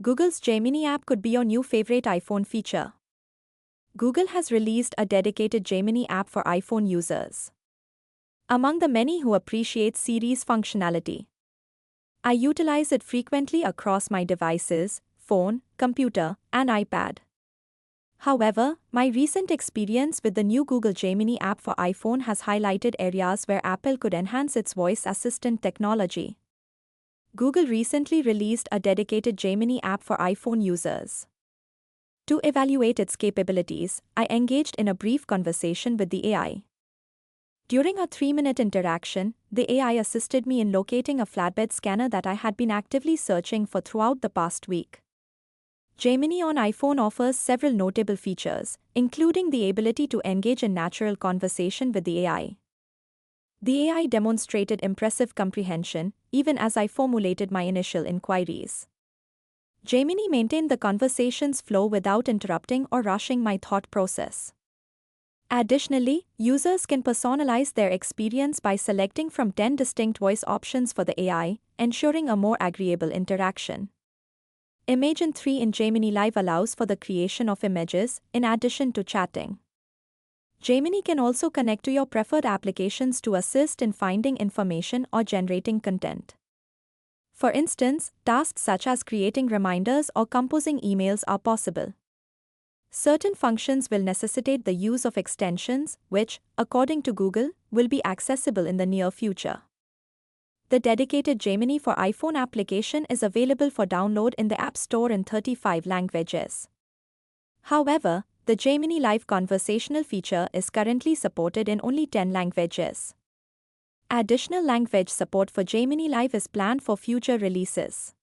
Google's Gemini app could be your new favorite iPhone feature. Google has released a dedicated Gemini app for iPhone users. Among the many who appreciate Siri's functionality, I utilize it frequently across my devices, phone, computer, and iPad. However, my recent experience with the new Google Gemini app for iPhone has highlighted areas where Apple could enhance its voice assistant technology. Google recently released a dedicated Gemini app for iPhone users. To evaluate its capabilities, I engaged in a brief conversation with the AI. During a 3-minute interaction, the AI assisted me in locating a flatbed scanner that I had been actively searching for throughout the past week. Gemini on iPhone offers several notable features, including the ability to engage in natural conversation with the AI. The AI demonstrated impressive comprehension, even as I formulated my initial inquiries. Gemini maintained the conversation's flow without interrupting or rushing my thought process. Additionally, users can personalize their experience by selecting from 10 distinct voice options for the AI, ensuring a more agreeable interaction. Imagen 3 in Gemini Live allows for the creation of images, in addition to chatting. Gemini can also connect to your preferred applications to assist in finding information or generating content. For instance, tasks such as creating reminders or composing emails are possible. Certain functions will necessitate the use of extensions, which, according to Google, will be accessible in the near future. The dedicated Gemini for iPhone application is available for download in the App Store in 35 languages. However, the Gemini Live conversational feature is currently supported in only 10 languages. Additional language support for Gemini Live is planned for future releases.